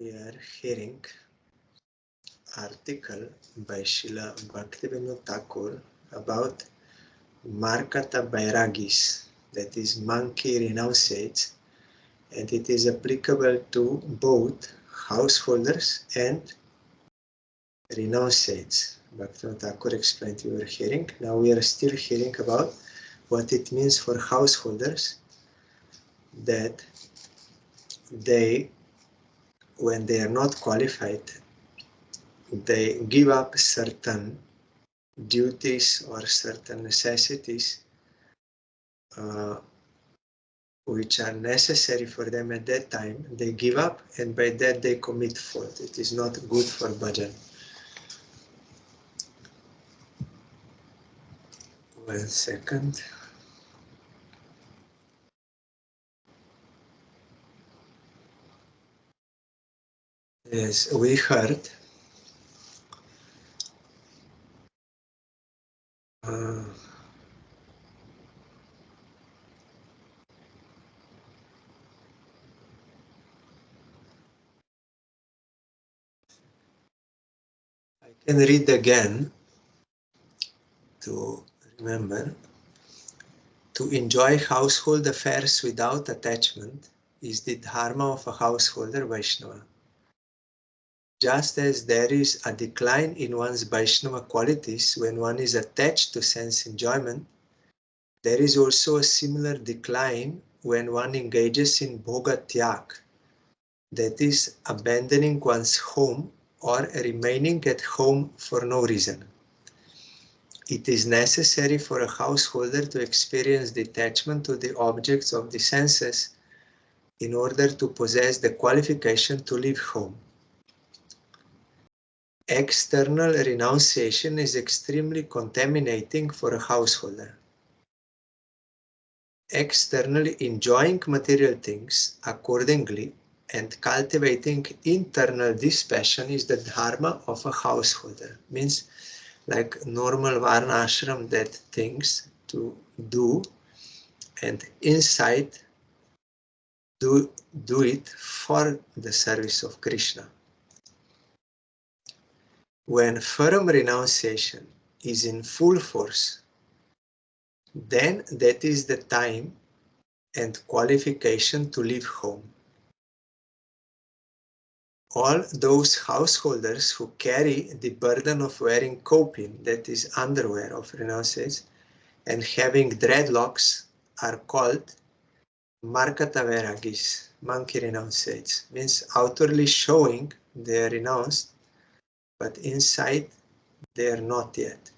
We are hearing article by Srila Bhaktivinoda Thakur about Markata Vairagis, that is monkey renunciates, and it is applicable to both householders and renunciates. Bhaktivinoda Thakur explained we were hearing. Now we are still hearing about what it means for householders, that they, when they are not qualified, they give up certain duties or certain necessities which are necessary for them at that time. They give up, and by that they commit fault. It is not good for bhajan. 1 second. Yes, we heard I can read again to remember. To enjoy household affairs without attachment is the dharma of a householder Vaishnava. Just as there is a decline in one's Vaishnava qualities when one is attached to sense enjoyment, there is also a similar decline when one engages in bhoga tyak, that is, abandoning one's home or remaining at home for no reason. It is necessary for a householder to experience detachment to the objects of the senses in order to possess the qualification to leave home. External renunciation is extremely contaminating for a householder. Externally enjoying material things accordingly and cultivating internal dispassion is the dharma of a householder. Means like normal varna ashram, that things to do, and inside do it for the service of Krishna. When firm renunciation is in full force, then that is the time and qualification to leave home. All those householders who carry the burden of wearing kopin, that is underwear of renunciates, and having dreadlocks are called Markata Vairagis, monkey renunciates. Means outwardly showing they are renounced, but inside they are not yet.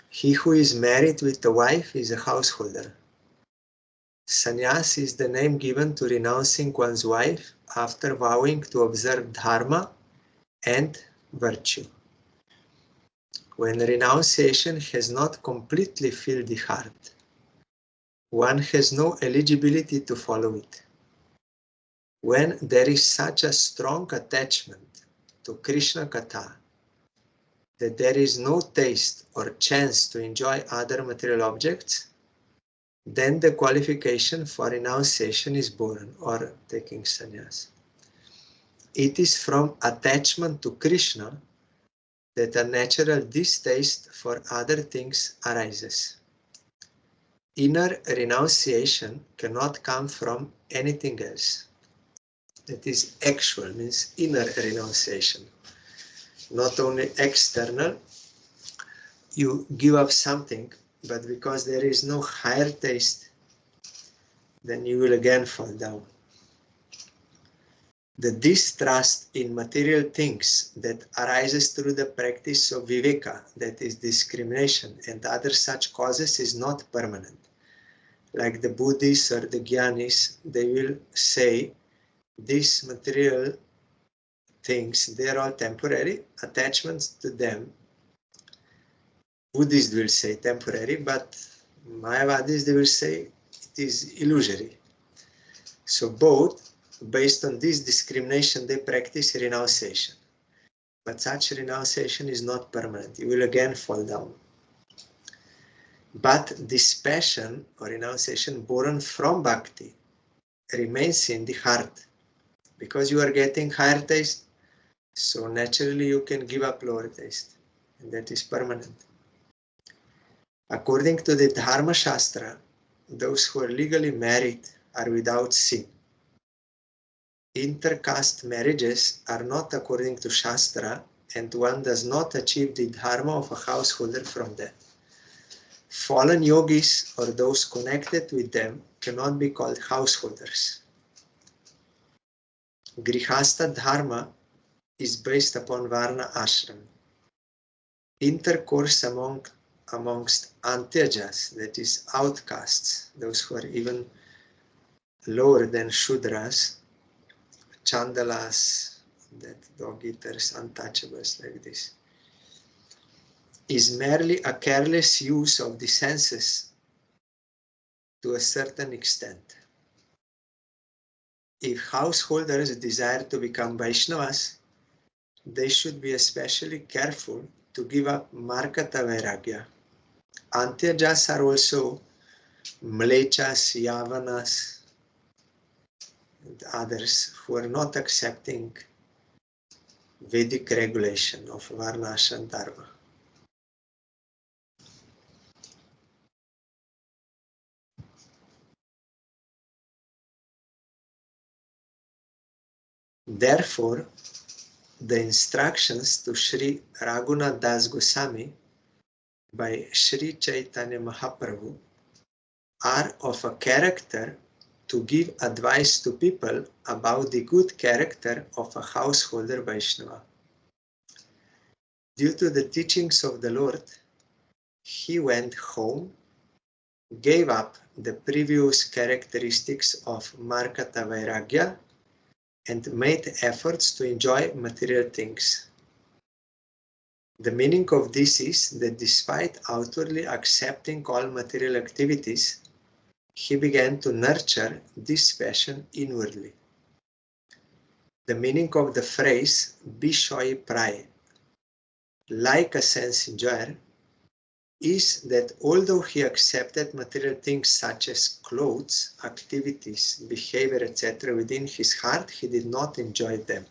He who is married with a wife is a householder. Sannyas is the name given to renouncing one's wife after vowing to observe dharma and virtue. When renunciation has not completely filled the heart, one has no eligibility to follow it. When there is such a strong attachment to Krishna Katha that there is no taste or chance to enjoy other material objects, then the qualification for renunciation is born, or taking sannyas. It is from attachment to Krishna that a natural distaste for other things arises. Inner renunciation cannot come from anything else. That is actual, means inner renunciation. Not only external, you give up something, but because there is no higher taste, then you will again fall down. The distrust in material things that arises through the practice of viveka, that is discrimination, and other such causes is not permanent. Like the Buddhists or the Gyanis, they will say these material things, they are all temporary, attachments to them. Buddhists will say temporary, but Mayavadis, they will say it is illusory. So both, based on this discrimination, they practice renunciation. But such renunciation is not permanent. You will again fall down. But this passion or renunciation born from bhakti remains in the heart. Because you are getting higher taste, so naturally you can give up lower taste, and that is permanent. According to the Dharma Shastra, those who are legally married are without sin. Intercaste marriages are not according to Shastra, and one does not achieve the dharma of a householder from that. Fallen yogis or those connected with them cannot be called householders. Grihastha dharma is based upon varna ashram. Intercourse amongst antyajas, that is outcasts, those who are even lower than shudras, chandalas, that dog eaters, untouchables like this, is merely a careless use of the senses to a certain extent. If householders desire to become Vaishnavas, they should be especially careful to give up Markata Vairagya. Antyajas are also Mlechas, Yavanas, and others who are not accepting Vedic regulation of Varna Ashram Dharma. Therefore, the instructions to Sri Raghunath Das Goswami by Sri Chaitanya Mahaprabhu are of a character to give advice to people about the good character of a householder Vaishnava. Due to the teachings of the Lord, he went home, gave up the previous characteristics of Markata Vairagya, and made efforts to enjoy material things. The meaning of this is that despite outwardly accepting all material activities, he began to nurture this passion inwardly. The meaning of the phrase Bishoy Pray, like a sense enjoyer, is that although he accepted material things such as clothes, activities, behavior, etc. within his heart, he did not enjoy them.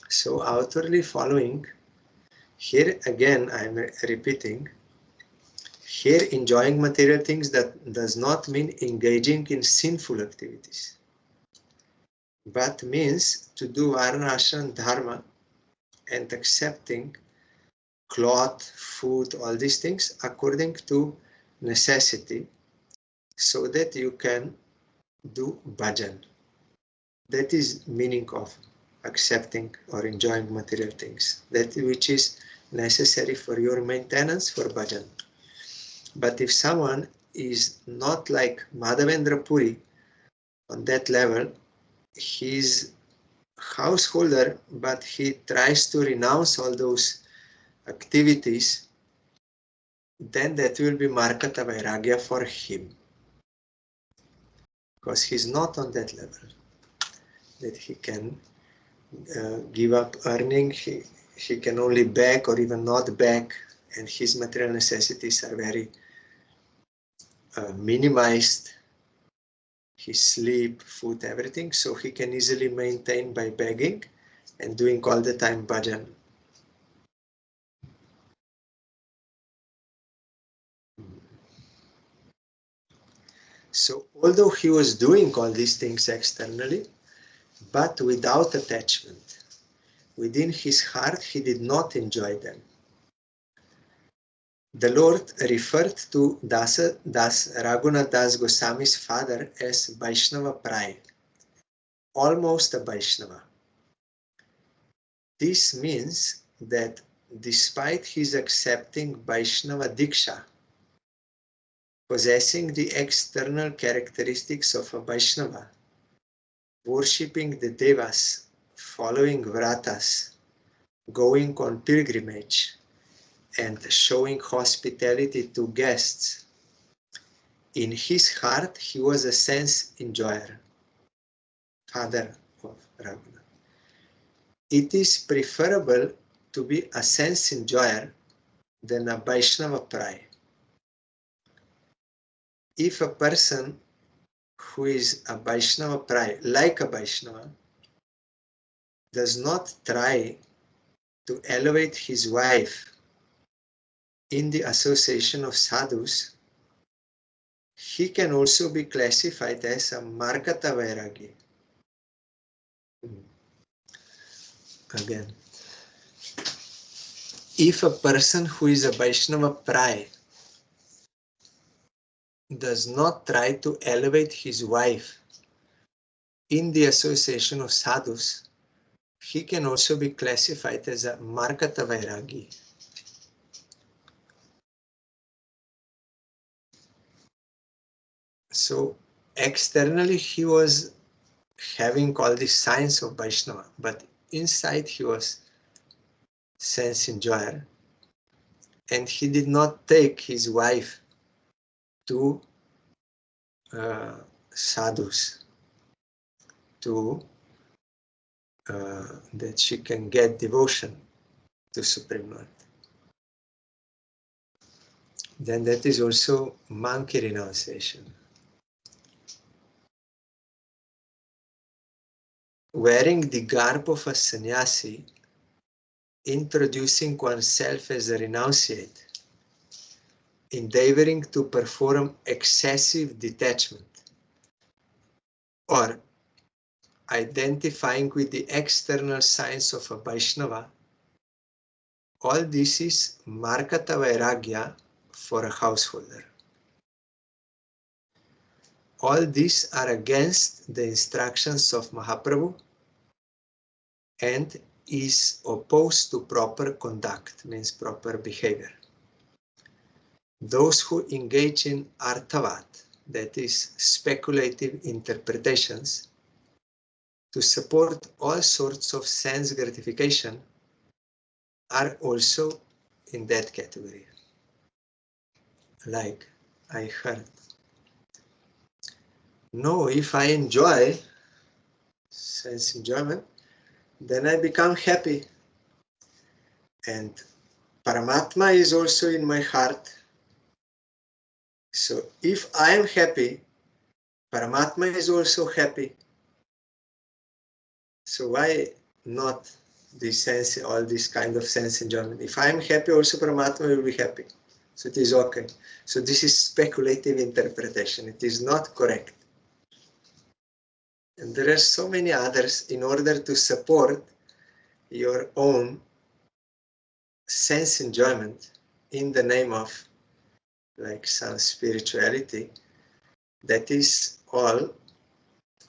So outwardly following, here again I'm repeating, here enjoying material things that does not mean engaging in sinful activities, but means to do Varna Ashram Dharma and accepting cloth, food, all these things according to necessity, so that you can do bhajan. That is meaning of accepting or enjoying material things, that which is necessary for your maintenance for bhajan. But if someone is not like Madhavendra Puri on that level, he's householder, but he tries to renounce all those activities, then that will be Markata Vairagya for him. Because he's not on that level, that he can give up earning, he can only beg or even not beg, and his material necessities are very minimized. His sleep, food, everything, so he can easily maintain by begging and doing all the time bhajan. So although he was doing all these things externally, but without attachment, within his heart he did not enjoy them. The Lord referred to Raghunath Das Goswami's father as Vaishnava Pray, almost a Vaishnava. This means that despite his accepting Vaishnava Diksha, possessing the external characteristics of a Vaishnava, worshipping the Devas, following Vratas, going on pilgrimage, and showing hospitality to guests, in his heart he was a sense enjoyer, father of Raghunath. It is preferable to be a sense enjoyer than a Vaishnava Pray. If a person who is a Vaishnava Pray, like a Vaishnava, does not try to elevate his wife in the association of sadhus, he can also be classified as a Markata Vairagi. Again, if a person who is a Vaishnava Prai does not try to elevate his wife in the association of sadhus, he can also be classified as a Markata Vairagi. So externally he was having all the signs of Vaishnava, but inside he was sense enjoyer, and he did not take his wife to sadhus to that she can get devotion to Supreme Lord. Then that is also monkey renunciation. Wearing the garb of a sannyasi, introducing oneself as a renunciate, endeavoring to perform excessive detachment, or identifying with the external signs of a Vaishnava, all this is Markata Vairagya for a householder. All these are against the instructions of Mahaprabhu and is opposed to proper conduct, means proper behavior. Those who engage in arthavat, that is speculative interpretations, to support all sorts of sense gratification, are also in that category. Like I heard, no, if I enjoy sense enjoyment, then I become happy. And Paramatma is also in my heart. So if I am happy, Paramatma is also happy. So why not this sense, all this kind of sense enjoyment? If I am happy, also Paramatma will be happy. So it is okay. So this is speculative interpretation. It is not correct. And there are so many others in order to support your own sense enjoyment in the name of like some spirituality. That is all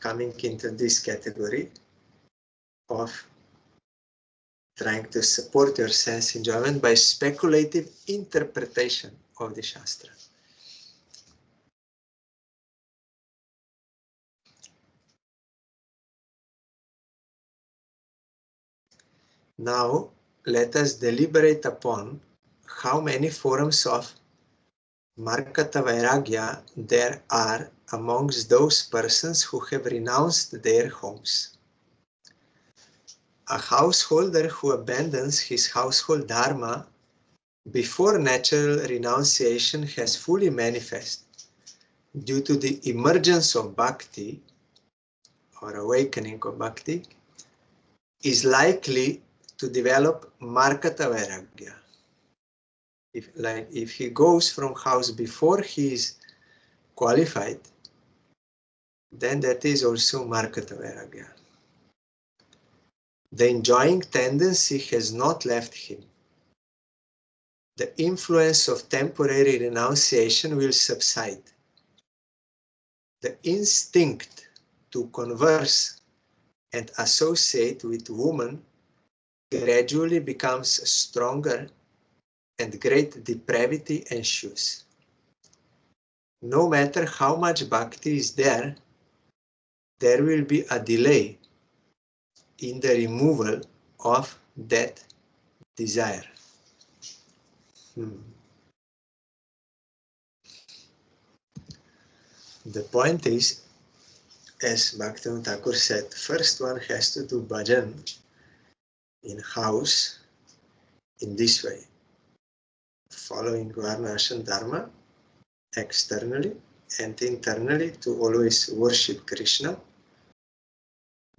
coming into this category of trying to support your sense enjoyment by speculative interpretation of the Shastra. Now, let us deliberate upon how many forms of Markata Vairagya there are amongst those persons who have renounced their homes. A householder who abandons his household dharma before natural renunciation has fully manifest due to the emergence of bhakti or awakening of bhakti is likely to develop Markata Vairagya. If he goes from house before he is qualified, then that is also Markata Vairagya. The enjoying tendency has not left him. The influence of temporary renunciation will subside. The instinct to converse and associate with women gradually becomes stronger and great depravity ensues. No matter how much bhakti is there, there will be a delay in the removal of that desire. The point is, as Bhaktivinoda Thakur said, first one has to do bhajan in house in this way, following Varna Ashram Dharma externally and internally to always worship Krishna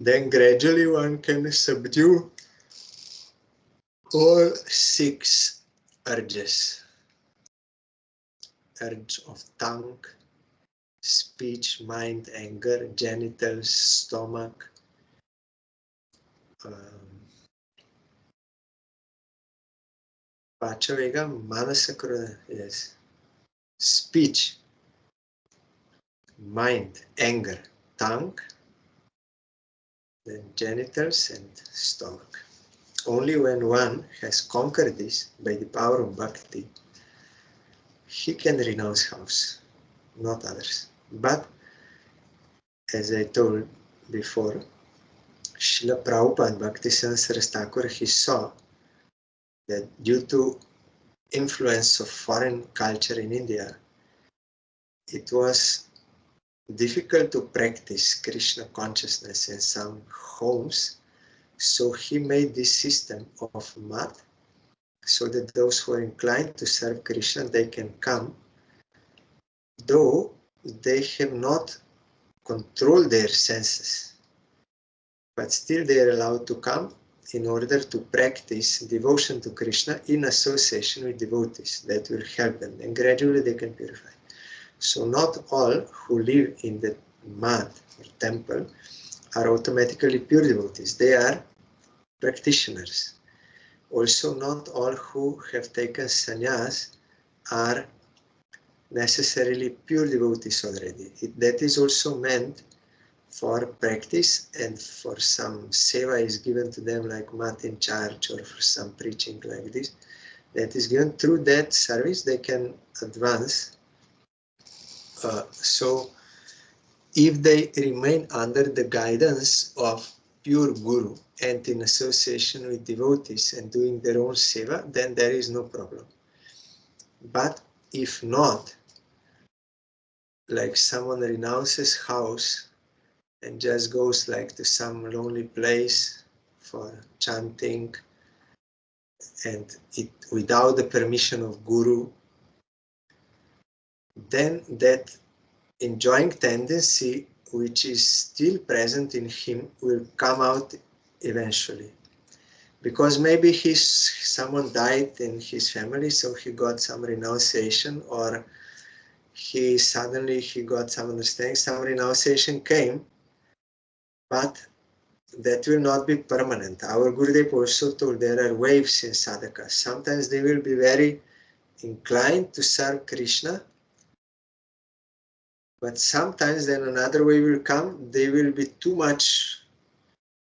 Then gradually one can subdue all 6 urges. Urge of tongue, speech, mind, anger, genitals, stomach, Pachavega, Manasakura, yes. Speech, mind, anger, tongue, then genitals and stomach. Only when one has conquered this by the power of bhakti, he can renounce house, not others. But, as I told before, Srila Prabhupada Bhaktisiddhanta Saraswati Thakur, he saw that due to influence of foreign culture in India, it was difficult to practice Krishna consciousness in some homes, so he made this system of mat, so that those who are inclined to serve Krishna, they can come, though they have not controlled their senses, but still they are allowed to come in order to practice devotion to Krishna in association with devotees. That will help them, and gradually they can purify. So not all who live in the mat or temple are automatically pure devotees. They are practitioners. Also, not all who have taken sannyas are necessarily pure devotees already. That is also meant for practice, and for some seva is given to them, like mat in charge, or for some preaching like this. That is given through that service, they can advance. So if they remain under the guidance of pure guru and in association with devotees and doing their own seva, then there is no problem. But if not, like someone renounces house and just goes like to some lonely place for chanting, and it without the permission of guru, then that enjoying tendency which is still present in him will come out eventually. Because maybe someone died in his family, so he got some renunciation, or he got some understanding, some renunciation came, but that will not be permanent. Our Gurudev also told there are waves in sadhaka. Sometimes they will be very inclined to serve Krishna, but sometimes then another wave will come, they will be too much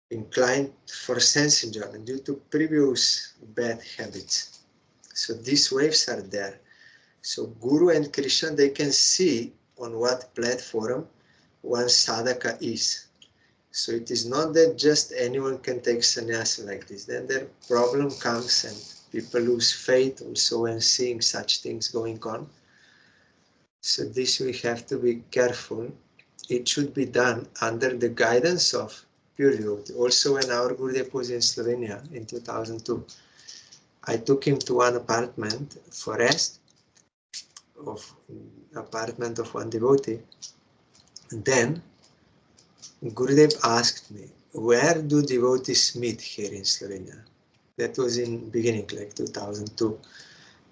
inclined for sense enjoyment due to previous bad habits. So these waves are there. So Guru and Krishna, they can see on what platform one sadhaka is. So it is not that just anyone can take sannyasa like this. Then the problem comes and people lose faith also when seeing such things going on. So this we have to be careful. It should be done under the guidance of pure devotee. Also, when our Gurudev was in Slovenia in 2002, I took him to one apartment for rest, apartment of one devotee. Then Gurudev asked me, where do devotees meet here in Slovenia? That was in beginning, like 2002.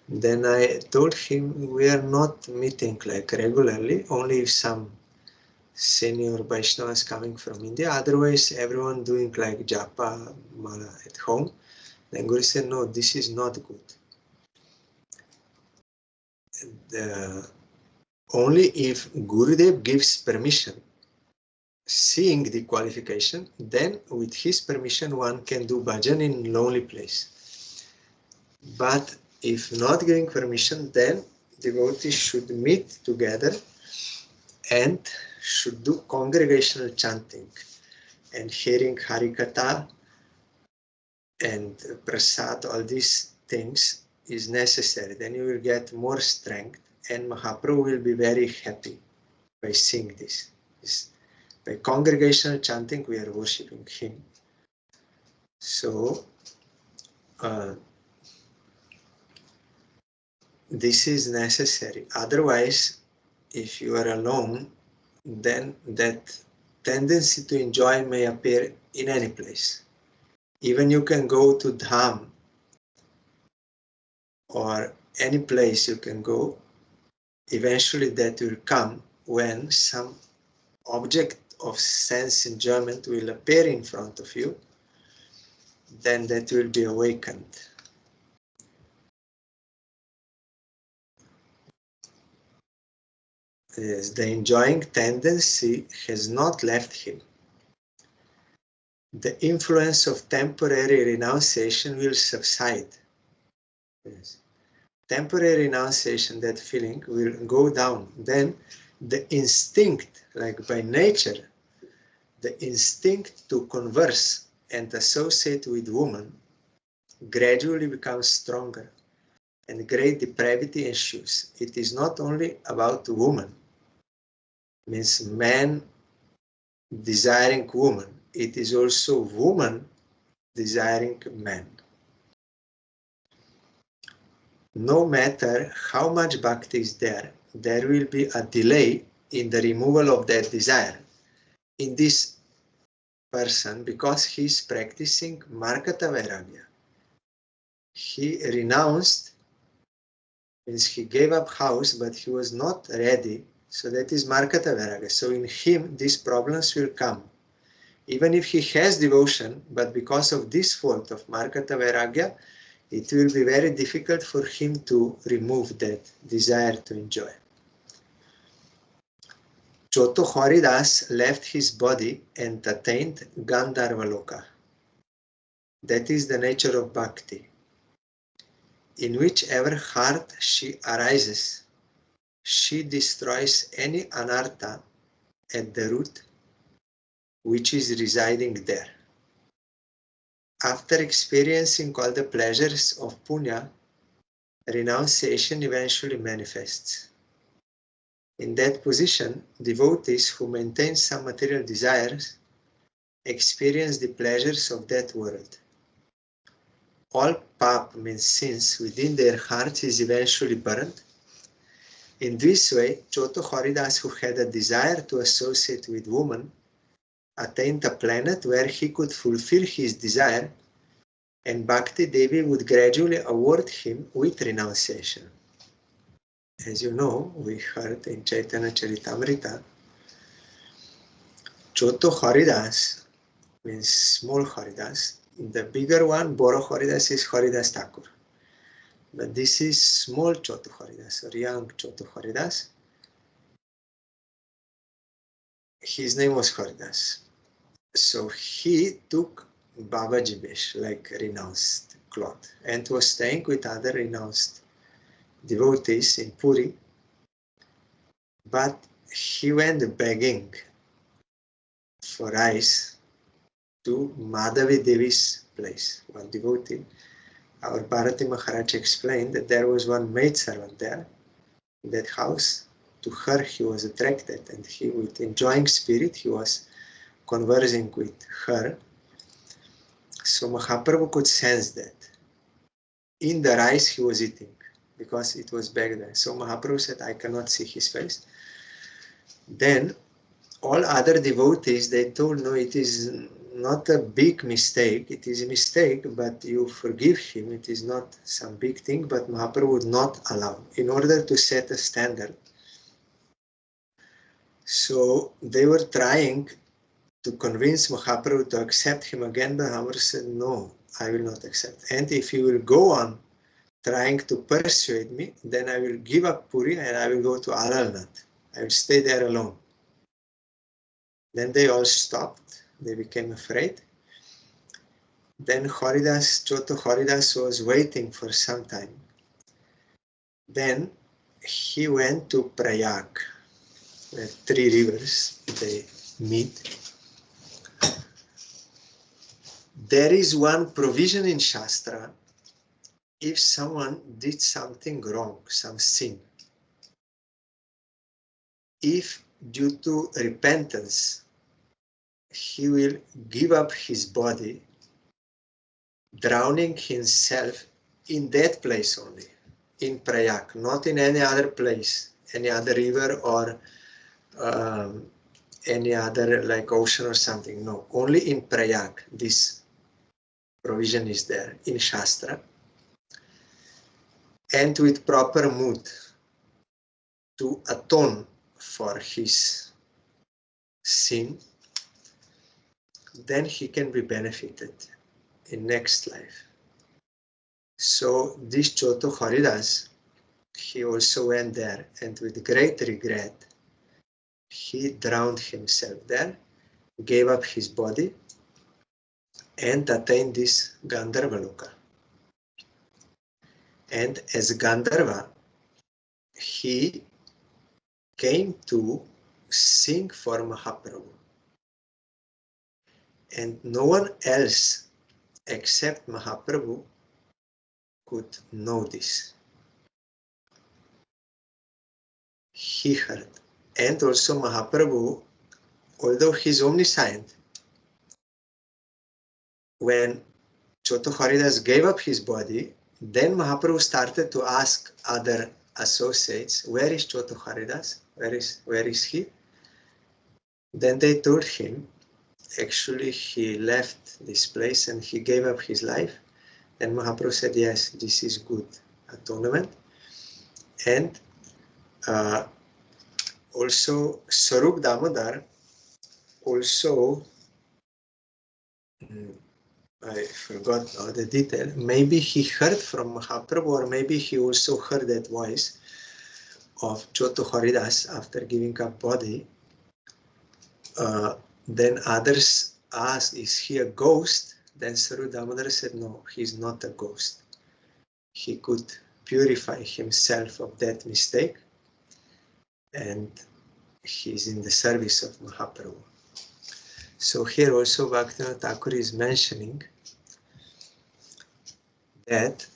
Then I told him, we are not meeting like regularly, only if some senior Vaishnavas coming from India. Otherwise, everyone doing like japa, mala at home. Then Guru said, no, this is not good. Only if Gurudev gives permission, seeing the qualification, then with his permission one can do bhajan in lonely place. But if not giving permission, then devotees should meet together and should do congregational chanting and hearing Harikatha and prasad. All these things is necessary. Then you will get more strength, and Mahaprabhu will be very happy by seeing this. By congregational chanting, we are worshipping him. So this is necessary. Otherwise, if you are alone, then that tendency to enjoy may appear in any place. Even you can go to Dham or any place you can go, eventually that will come when some object of sense enjoyment will appear in front of you, then that will be awakened. Yes, the enjoying tendency has not left him. The influence of temporary renunciation will subside. Yes. Temporary renunciation, that feeling, will go down. Then the instinct, like by nature, the instinct to converse and associate with women gradually becomes stronger, and great depravity ensues. It is not only about woman, means man desiring woman, it is also woman desiring man. No matter how much bhakti is there, there will be a delay in the removal of that desire in this person because he is practicing Markata Vairagi. He renounced, means he gave up house, but he was not ready. So that is Markata Vairagi. So in him, these problems will come. Even if he has devotion, but because of this fault of Markata Vairagya, it will be very difficult for him to remove that desire to enjoy. Choto Haridas left his body and attained Gandharvaloka. That is the nature of bhakti. In whichever heart she arises, she destroys any anartha at the root which is residing there. After experiencing all the pleasures of punya, renunciation eventually manifests. In that position, devotees who maintain some material desires experience the pleasures of that world. All pap, means sins, within their hearts is eventually burned. In this way, Choto Haridas, who had a desire to associate with women, attained a planet where he could fulfill his desire, and Bhakti Devi would gradually award him with renunciation. As you know, we heard in Chaitanya Charitamrita, Choto Haridas means small Haridas. The bigger one, Boro Haridas, is Haridas Thakur. But this is small Choto Haridas, or young Choto Haridas. His name was Haridas. So he took Babaji Vesh, like renounced cloth, and was staying with other renounced devotees in Puri. But he went begging for rice to Madhavi Devi's place, one devotee. Our Bharati Maharaj explained that there was one maidservant there in that house. To her he was attracted, and he, with enjoying spirit, he was conversing with her. So Mahaprabhu could sense that in the rice he was eating, because it was back there. So Mahaprabhu said, I cannot see his face. Then all other devotees, they told, no, it is not a big mistake. It is a mistake, but you forgive him. It is not some big thing, but Mahaprabhu would not allow, in order to set a standard. So they were trying to convince Mahaprabhu to accept him again, but Mahaprabhu said, no, I will not accept. And if you will go on trying to persuade me, then I will give up Puri and I will go to Alalnath. I will stay there alone. Then they all stopped. They became afraid. Then Haridas, Choto Haridas was waiting for some time. Then he went to Prayag, where 3 rivers they meet. There is one provision in Shastra. If someone did something wrong, some sin, if due to repentance he will give up his body, drowning himself in that place only, in Prayag, not in any other place, any other river or any other like ocean or something. No, only in Prayag this provision is there in Shastra. And with proper mood to atone for his sin, then he can be benefited in next life. So this Choto Haridas, he also went there, and with great regret, he drowned himself there, gave up his body, and attained this Gandharva Loka. And as Gandharva, he came to sing for Mahaprabhu. And no one else except Mahaprabhu could know this. He heard. And also Mahaprabhu, although he is omniscient, when Choto Haridas gave up his body, then Mahaprabhu started to ask other associates, where is Choto Haridas? Where is he? Then they told him, actually he left this place and he gave up his life. And Mahaprabhu said, yes, this is good atonement. And also Sarup Damodar also, I forgot now the detail, maybe he heard from Mahaprabhu, or maybe he also heard that voice of Choto Haridas after giving up body. Then others asked, is he a ghost? Then Sarup Damodar said, no, he's not a ghost. He could purify himself of that mistake, and he's in the service of Mahaprabhu. So here also Bhaktivinoda Thakur is mentioning that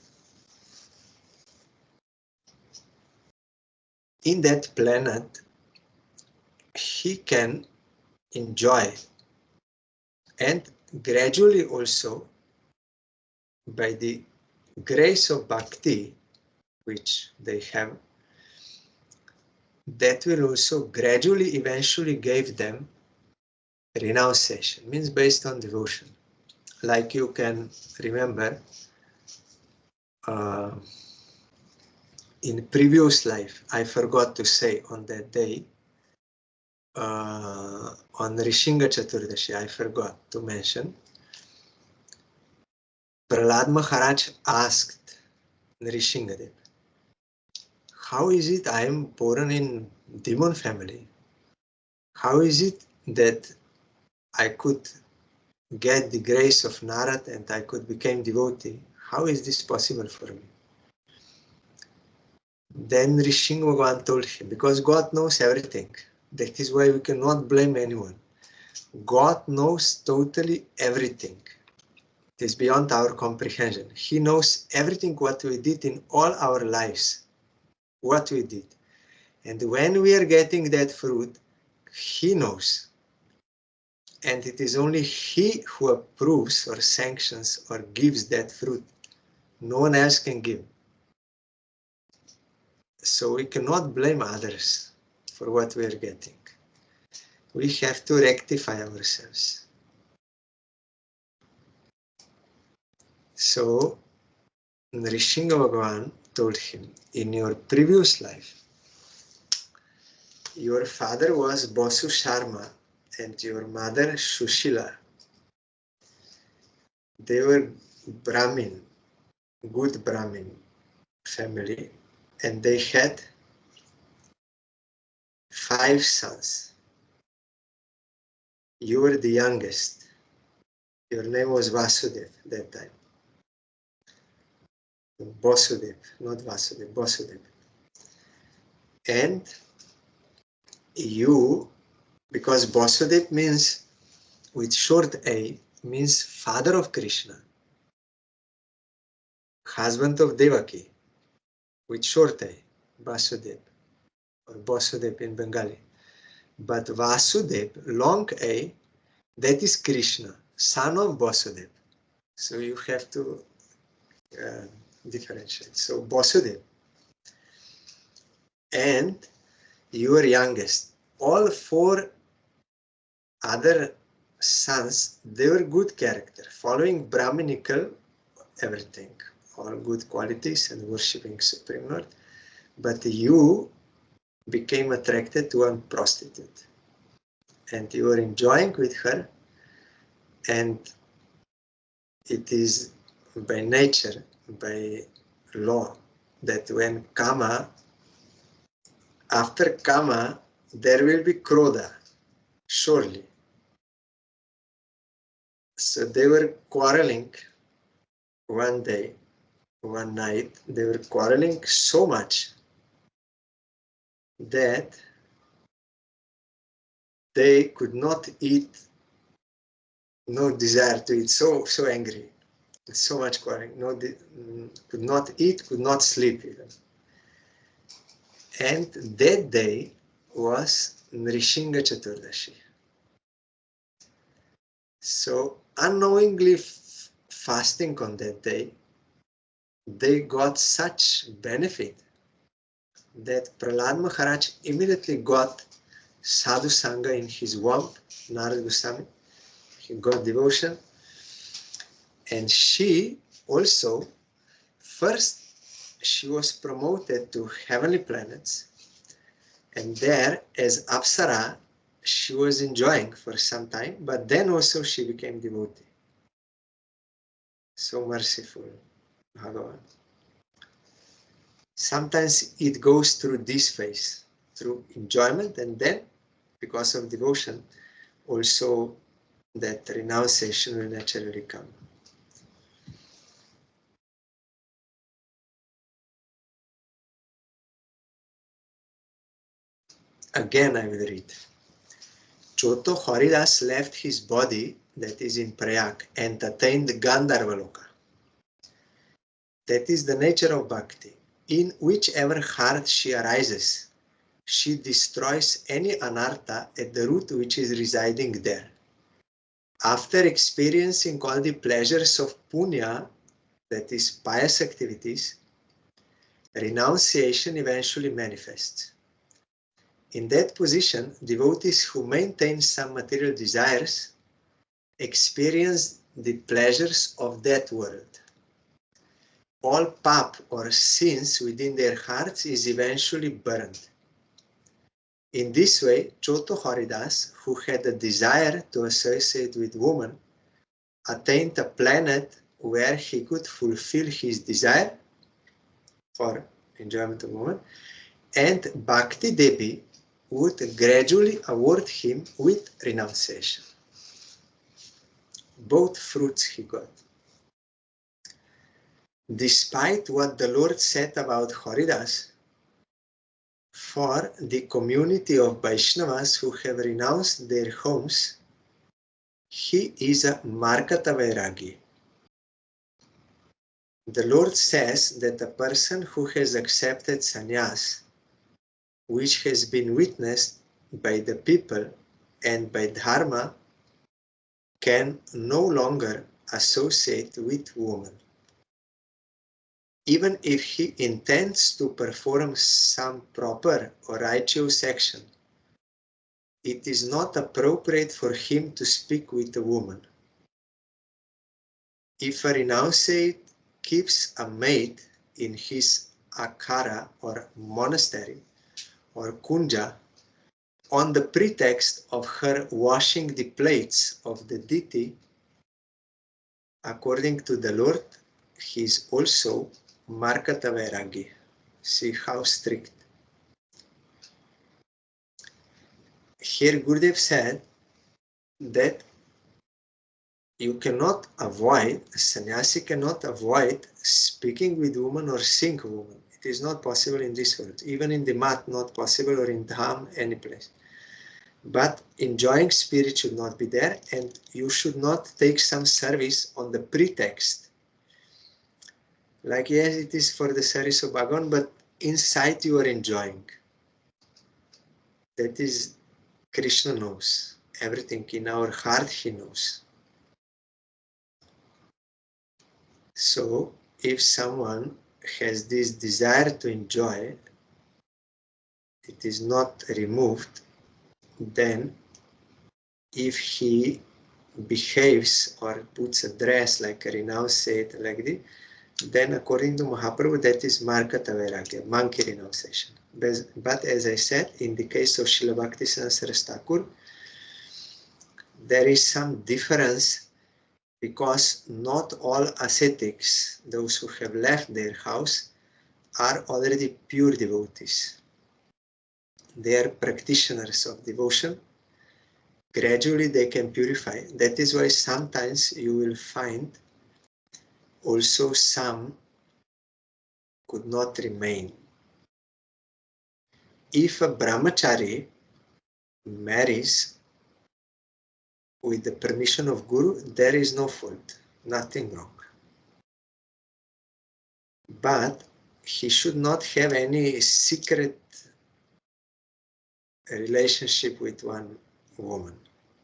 in that planet he can enjoy, and gradually also by the grace of bhakti which they have, that will also gradually eventually give them renunciation, means based on devotion. Like you can remember in previous life, I forgot to say on that day, on Rishinga Chaturdashi, I forgot to mention, Prahlad Maharaj asked Nrishingadev, how is it I am born in demon family? How is it that I could get the grace of Narad and I could become devotee? How is this possible for me? Then Rishinga Bhagavan told him, because God knows everything. That is why we cannot blame anyone. God knows totally everything. It is beyond our comprehension. He knows everything what we did in all our lives. What we did. And when we are getting that fruit, He knows. And it is only He who approves or sanctions or gives that fruit. No one else can give. So we cannot blame others for what we are getting. We have to rectify ourselves. So Nrishinga Bhagavan told him, in your previous life, your father was Basu Sharma and your mother Shushila. They were Brahmin, good Brahmin family, and they had 5 sons. You were the youngest. Your name was Vasudev that time. Basudev, not Vasudev, Basudev. And you, because Basudev means, with short A, means father of Krishna, husband of Devaki, with short A, Vasudev, or Basudev in Bengali. But Vasudev, long A, that is Krishna, son of Vasudev. So you have to differentiate. So Vasudev. And you are youngest. All 4 other sons, they were good character, following Brahminical everything, all good qualities and worshipping Supreme Lord. But you became attracted to a prostitute and you were enjoying with her, and it is by nature, by law, that when Kama, after Kama, there will be Krodha, surely. So they were quarreling one day, one night, they were quarreling so much that they could not eat, no desire to eat, so angry, so much quarreling, could not eat, could not sleep even. And that day was Nrishinga Chaturdashi. So unknowingly fasting on that day, they got such benefit that Prahlad Maharaj immediately got Sadhu Sangha in his womb, Narad Goswami. He got devotion. And she also, first she was promoted to heavenly planets, and there as Apsara she was enjoying for some time, but then also she became devotee. So merciful Bhagavan. Sometimes it goes through this phase, through enjoyment, and then because of devotion also that renunciation will naturally come. Again I will read. Choto Haridas left his body, that is in Prayag, and attained Gandharvaloka. That is the nature of bhakti. In whichever heart she arises, she destroys any anartha at the root which is residing there. After experiencing all the pleasures of punya, that is pious activities, renunciation eventually manifests. In that position, devotees who maintain some material desires experience the pleasures of that world. All pap or sins within their hearts is eventually burned. In this way, Choto Haridas, who had a desire to associate with women, attained a planet where he could fulfill his desire for enjoyment of women, and Bhakti Devi would gradually award him with renunciation. Both fruits he got. Despite what the Lord said about Haridas, for the community of Vaishnavas who have renounced their homes, he is a Markata Vairagi. The Lord says that a person who has accepted sannyas, which has been witnessed by the people and by dharma, can no longer associate with women. Even if he intends to perform some proper or righteous action, it is not appropriate for him to speak with a woman. If a renunciate keeps a maid in his akhara or monastery or kunja on the pretext of her washing the plates of the deity, according to the Lord, he is also Markata Vairagi. See how strict. Here Gurudev said that you cannot avoid, a sannyasi cannot avoid speaking with women or seeing a woman. It is not possible in this world. Even in the mat, not possible, or in dham, any place. But enjoying spirit should not be there, and you should not take some service on the pretext. Like, yes, it is for the service of Bhagavan, but inside you are enjoying. That is, Krishna knows everything. In our heart, he knows. So, if someone has this desire to enjoy, it is not removed, then if he behaves or puts a dress like a renunciate like this, then according to Mahaprabhu, that is Markata Vairagi, monkey renunciation. But as I said, in the case of Srila Bhaktisivana Saraswati Thakur, there is some difference because not all ascetics, those who have left their house, are already pure devotees. They are practitioners of devotion. Gradually they can purify. That is why sometimes you will find also some could not remain. If a brahmachari marries with the permission of Guru, there is no fault, nothing wrong. But he should not have any secret relationship with one woman.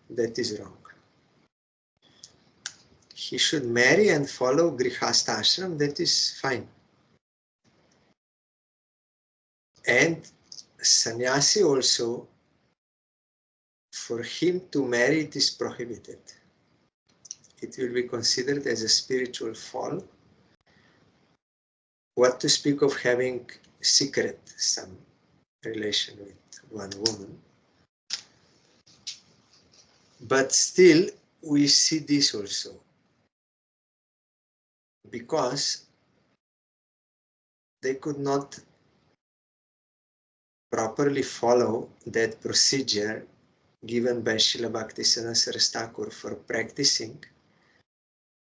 That is wrong. He should marry and follow Grihastha ashram, that is fine. And sannyasi also, for him to marry, it is prohibited. It will be considered as a spiritual fall. What to speak of having secret some relation with one woman. But still, we see this also. Because they could not properly follow that procedure given by Srila Bhaktisivana Saraswati Thakur for practicing,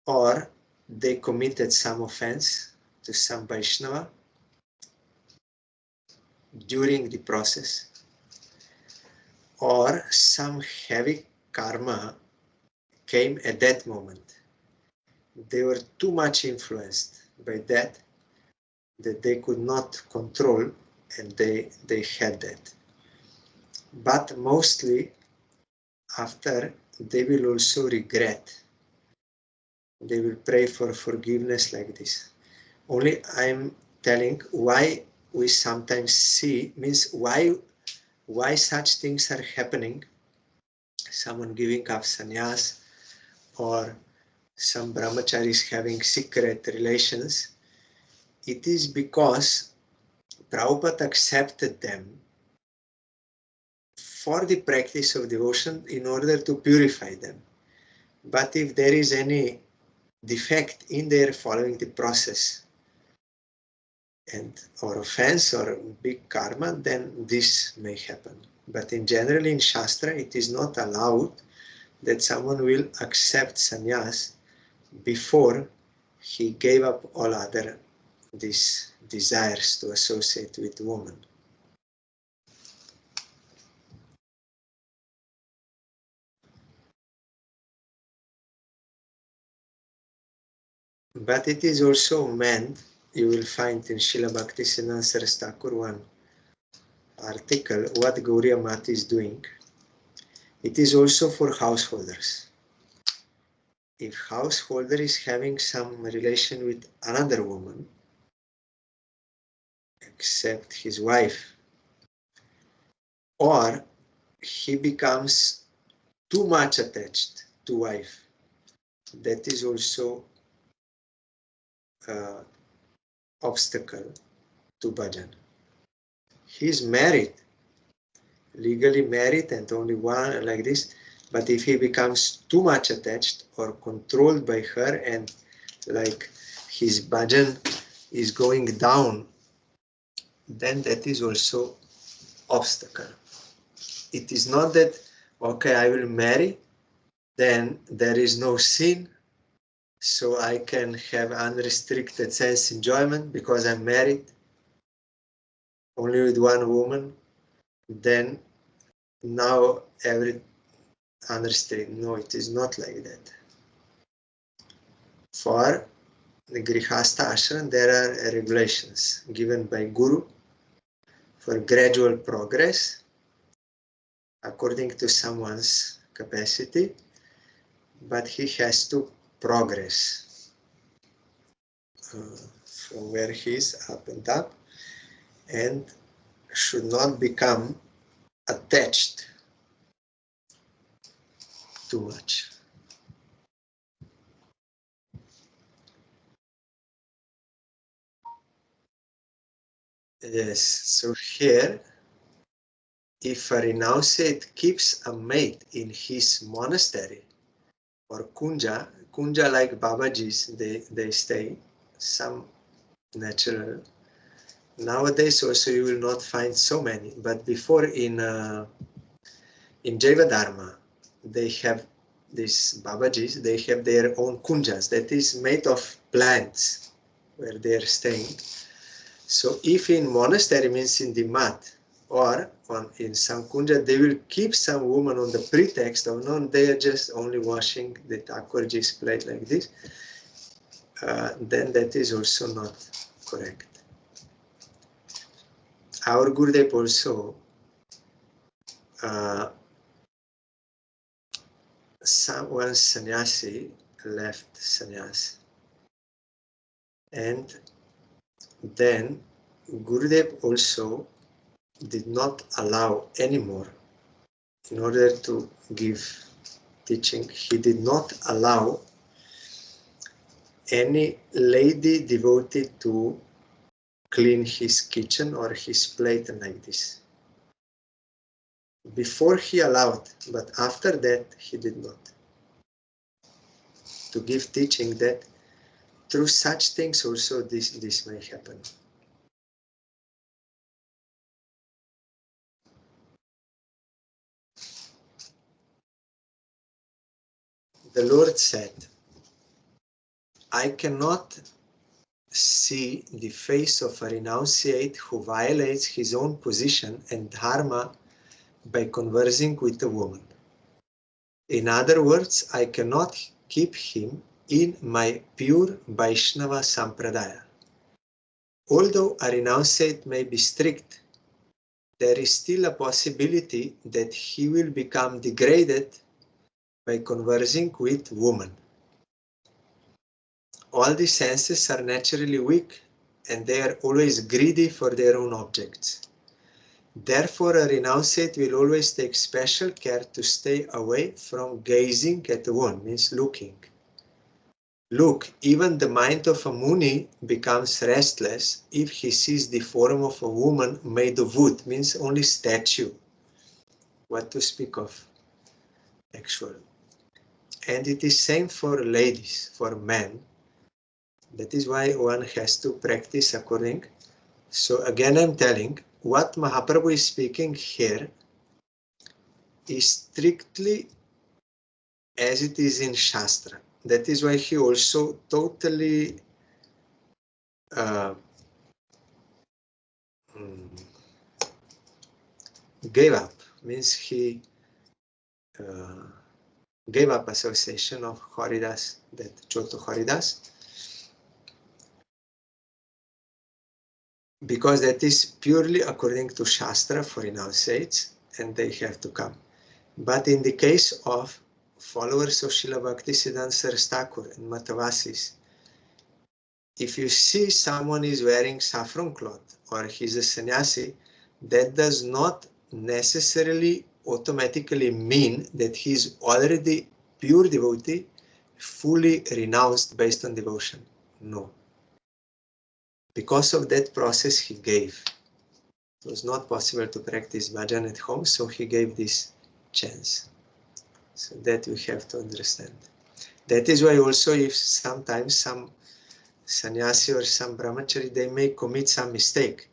or they committed some offense to some Vaishnava during the process, or some heavy karma came at that moment. They were too much influenced by that they could not control, and they had that. But mostly after they will also regret. They will pray for forgiveness like this. Only I'm telling why we sometimes see, means why such things are happening. Someone giving up sannyas, or some brahmacharis having secret relations. It is because Prabhupada accepted them for the practice of devotion in order to purify them. But if there is any defect in their following the process, and or offense or big karma, then this may happen. But in general, in Shastra, it is not allowed that someone will accept sannyas before he gave up all other these desires to associate with woman. But it is also meant, you will find in Srila Bhaktisivana Saraswati Thakur one article, what Gauriya Mata is doing. It is also for householders. If householder is having some relation with another woman, except his wife, or he becomes too much attached to wife, that is also obstacle to bhajan. He is married, legally married, and only one like this, but if he becomes too much attached or controlled by her, and like his bhajan is going down, then that is also obstacle. It is not that, okay, I will marry, then there is no sin, so I can have unrestricted sense enjoyment because I'm married only with one woman, then now every unrestricted. No, it is not like that. For the Grihastha ashram, there are regulations given by Guru for gradual progress according to someone's capacity, but he has to progress from where he is up and up, and should not become attached too much. Yes, so here, if a renunciate keeps a mate in his monastery or kunja like Babajis, they stay, some natural. Nowadays also you will not find so many, but before in Jaiva Dharma, they have these Babajis, they have their own kunjas that is made of plants where they are staying. So if in monastery means in the mat or in some kunja, they will keep some woman on the pretext of no, they are just only washing the Thakurji's plate like this, then that is also not correct. Our Gurudev also one sannyasi left sannyas, and then Gurudev also did not allow anymore, in order to give teaching, he did not allow any lady devotee to clean his kitchen or his plate like this. Before he allowed, but after that he did not. To give teaching that through such things also this may happen. The Lord said, I cannot see the face of a renunciate who violates his own position and dharma by conversing with a woman. In other words, I cannot keep him in my pure Vaishnava Sampradaya. Although a renunciate may be strict, there is still a possibility that he will become degraded by conversing with women. All the senses are naturally weak and they are always greedy for their own objects. Therefore, a renunciate will always take special care to stay away from gazing at a woman, means looking. Look, even the mind of a Muni becomes restless if he sees the form of a woman made of wood, means only statue. What to speak of actual. And it is same for ladies, for men. That is why one has to practice according. So again I'm telling, what Mahaprabhu is speaking here is strictly as it is in Shastra. That is why he also totally gave up. Means he gave up association of Haridas, that Choto Haridas, because that is purely according to Shastra for renunciates, and they have to come. But in the case of followers of Srila Bhaktisiddhanta Saraswati Thakur and Matavasis, if you see someone is wearing saffron cloth or he's a sannyasi, that does not necessarily automatically mean that he's already pure devotee, fully renounced based on devotion. No. Because of that process he gave. It was not possible to practice bhajan at home, so he gave this chance. So that we have to understand. That is why also if sometimes some sannyasi or some brahmachari, they may commit some mistake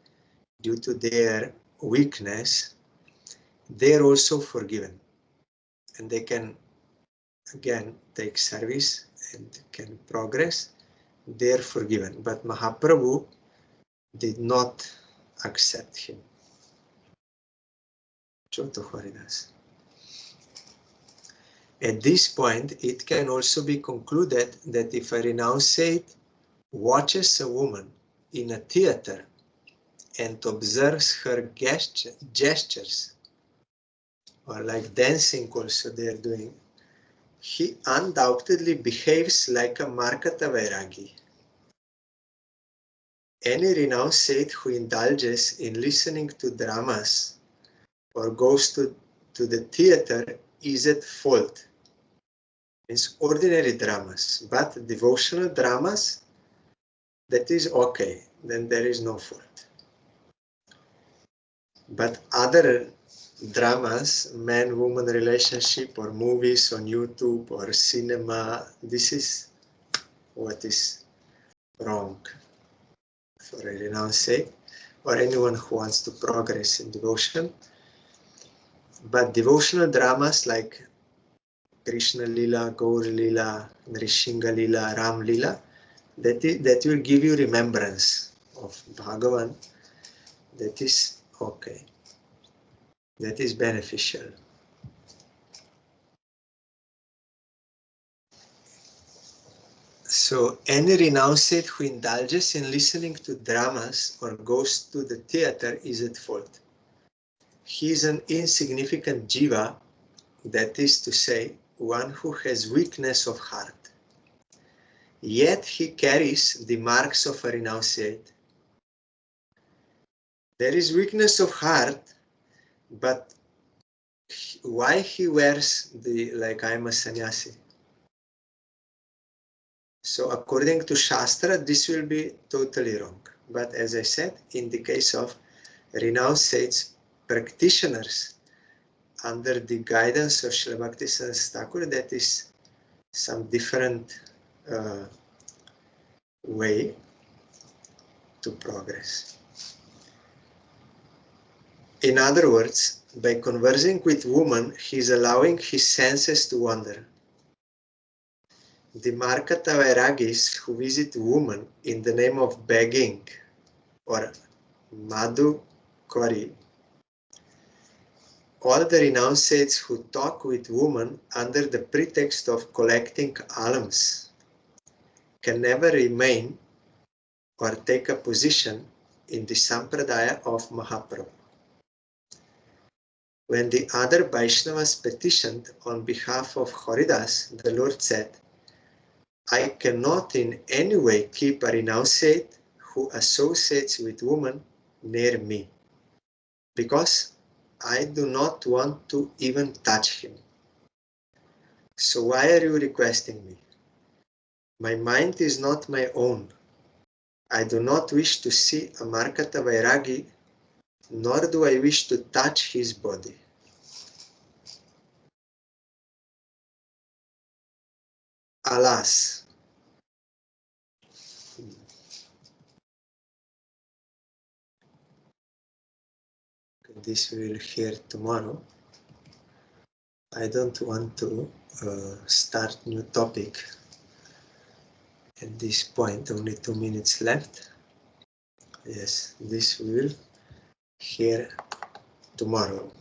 due to their weakness, they are also forgiven. And they can again take service and can progress. They are forgiven. But Mahaprabhu did not accept him. Choto Haridas. At this point, it can also be concluded that if a renunciate watches a woman in a theater and observes her gestures, or like dancing also they are doing, he undoubtedly behaves like a Markata Vairagi. Any renunciate who indulges in listening to dramas or goes to the theater is at fault. It's ordinary dramas, but devotional dramas, that is okay, then there is no fault. But other dramas, man-woman relationship or movies on YouTube or cinema, this is what is wrong for a renunciate or anyone who wants to progress in devotion. But devotional dramas like Krishna Lila, Gaur Lila, Nrishinga Lila, Ram Lila, that will give you remembrance of Bhagavan. That is okay. That is beneficial. So any renunciate who indulges in listening to dramas or goes to the theater is at fault. He is an insignificant jiva, that is to say, one who has weakness of heart. Yet he carries the marks of a renunciate. There is weakness of heart, but why he wears the, like, I'm a sannyasi? So according to Shastra, this will be totally wrong. But as I said, in the case of renunciates practitioners under the guidance of Srila Bhaktisiddhanta Thakur, that is some different way to progress. In other words, by conversing with women, he is allowing his senses to wander. The Markata Vairagis who visit women in the name of begging or Madhu Kori, all the renunciates who talk with women under the pretext of collecting alms can never remain or take a position in the Sampradaya of Mahaprabhu. When the other Vaishnavas petitioned on behalf of Haridas, the Lord said, I cannot in any way keep a renunciate who associates with women near me, because I do not want to even touch him. So why are you requesting me? My mind is not my own. I do not wish to see a Markata Vairagi, nor do I wish to touch his body. Alas, this we will hear tomorrow. I don't want to start new topic at this point, only 2 minutes left. Yes, this we will hear tomorrow.